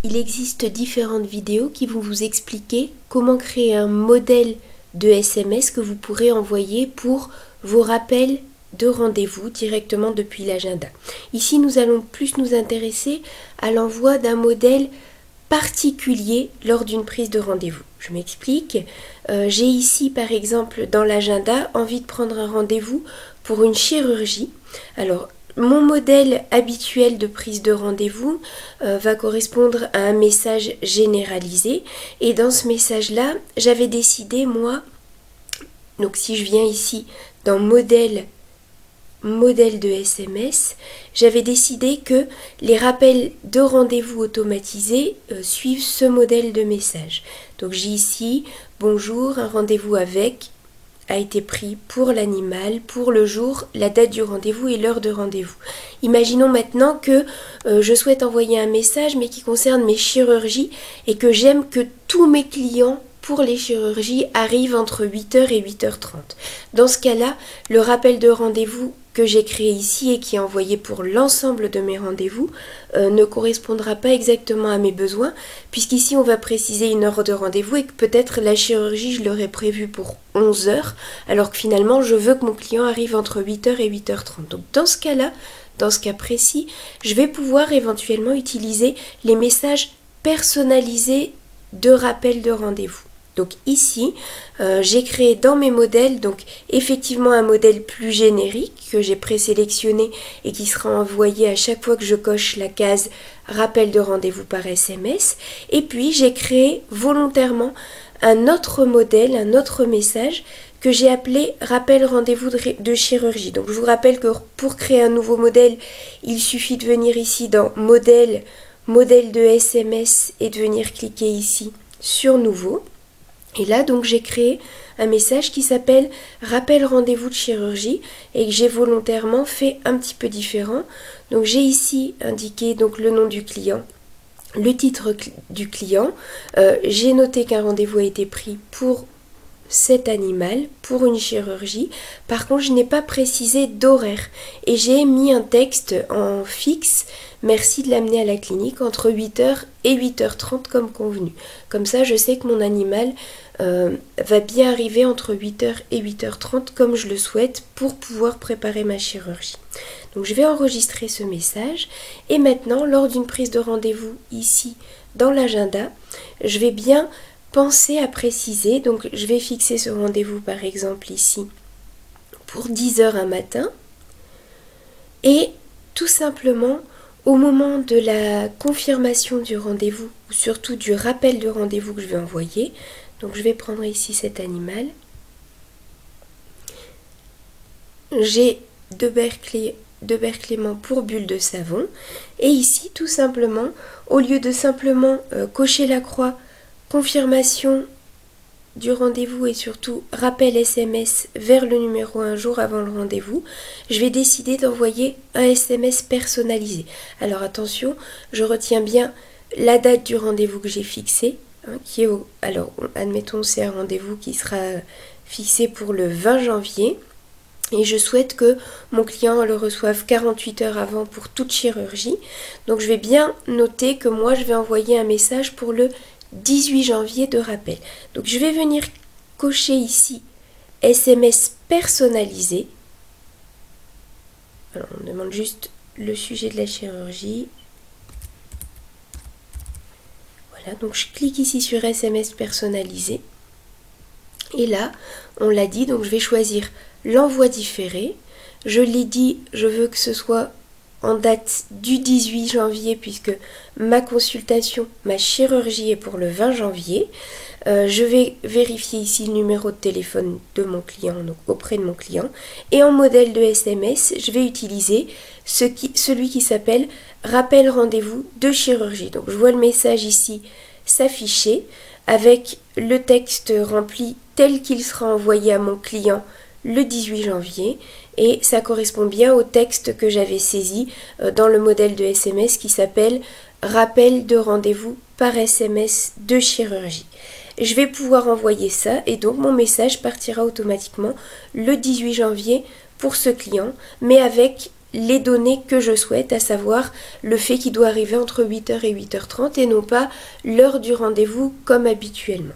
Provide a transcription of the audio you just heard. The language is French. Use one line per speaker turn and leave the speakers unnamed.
Il existe différentes vidéos qui vont vous expliquer comment créer un modèle de SMS que vous pourrez envoyer pour vos rappels de rendez-vous directement depuis l'agenda. Ici, nous allons plus nous intéresser à l'envoi d'un modèle particulier lors d'une prise de rendez-vous. Je m'explique. J'ai ici par exemple dans l'agenda envie de prendre un rendez-vous pour une chirurgie. Alors mon modèle habituel de prise de rendez-vous va correspondre à un message généralisé et dans ce message-là, j'avais décidé moi, donc si je viens ici dans modèle de SMS, j'avais décidé que les rappels de rendez-vous automatisés suivent ce modèle de message. Donc j'ai ici, bonjour, un rendez-vous avec a été pris pour l'animal, pour le jour, la date du rendez-vous et l'heure de rendez-vous. Imaginons maintenant que je souhaite envoyer un message mais qui concerne mes chirurgies et que j'aime que tous mes clients pour les chirurgies arrivent entre 8h et 8h30. Dans ce cas-là, le rappel de rendez-vous que j'ai créé ici et qui est envoyé pour l'ensemble de mes rendez-vous ne correspondra pas exactement à mes besoins puisqu'ici on va préciser une heure de rendez-vous et que peut-être la chirurgie je l'aurais prévue pour 11h alors que finalement je veux que mon client arrive entre 8h et 8h30. Donc dans ce cas-là, dans ce cas précis, je vais pouvoir éventuellement utiliser les messages personnalisés de rappel de rendez-vous. Donc ici, j'ai créé dans mes modèles donc effectivement un modèle plus générique que j'ai présélectionné et qui sera envoyé à chaque fois que je coche la case rappel de rendez-vous par SMS. Et puis j'ai créé volontairement un autre modèle, un autre message que j'ai appelé rappel rendez-vous de chirurgie. Donc je vous rappelle que pour créer un nouveau modèle, il suffit de venir ici dans modèle de SMS et de venir cliquer ici sur nouveau. Et là, donc, j'ai créé un message qui s'appelle rappel rendez-vous de chirurgie et que j'ai volontairement fait un petit peu différent. Donc, j'ai ici indiqué donc, le nom du client, le titre du client. J'ai noté qu'un rendez-vous a été pris pour cet animal, pour une chirurgie. Par contre, je n'ai pas précisé d'horaire et j'ai mis un texte en fixe. Merci de l'amener à la clinique entre 8h et 8h30 comme convenu. Comme ça, je sais que mon animal va bien arriver entre 8h et 8h30 comme je le souhaite pour pouvoir préparer ma chirurgie. Donc je vais enregistrer ce message et maintenant, lors d'une prise de rendez-vous ici dans l'agenda, je vais bien penser à préciser. Donc je vais fixer ce rendez-vous par exemple ici pour 10h un matin et tout simplement au moment de la confirmation du rendez-vous, ou surtout du rappel de rendez-vous que je vais envoyer, donc je vais prendre ici cet animal. J'ai deux berres Clément pour bulle de savon. Et ici, tout simplement, au lieu de simplement cocher la croix confirmation du rendez-vous et surtout rappel SMS vers le numéro un jour avant le rendez-vous, je vais décider d'envoyer un SMS personnalisé. Alors attention, je retiens bien la date du rendez-vous que j'ai fixé, qui est alors admettons c'est un rendez-vous qui sera fixé pour le 20 janvier et je souhaite que mon client le reçoive 48 heures avant pour toute chirurgie. Donc je vais bien noter que moi je vais envoyer un message pour le 18 janvier de rappel. Donc je vais venir cocher ici SMS personnalisé. Alors on demande juste le sujet de la chirurgie. Voilà, donc je clique ici sur SMS personnalisé. Et là, on l'a dit, donc je vais choisir l'envoi différé. Je l'ai dit, je veux que ce soit en date du 18 janvier puisque ma consultation, ma chirurgie est pour le 20 janvier. Je vais vérifier ici le numéro de téléphone de mon client, donc auprès de mon client. Et en modèle de SMS, je vais utiliser celui qui s'appelle rappel rendez-vous de chirurgie. Donc je vois le message ici s'afficher avec le texte rempli tel qu'il sera envoyé à mon client le 18 janvier et ça correspond bien au texte que j'avais saisi dans le modèle de SMS qui s'appelle rappel de rendez-vous par SMS de chirurgie. Je vais pouvoir envoyer ça et donc mon message partira automatiquement le 18 janvier pour ce client mais avec les données que je souhaite, à savoir le fait qu'il doit arriver entre 8h et 8h30 et non pas l'heure du rendez-vous comme habituellement.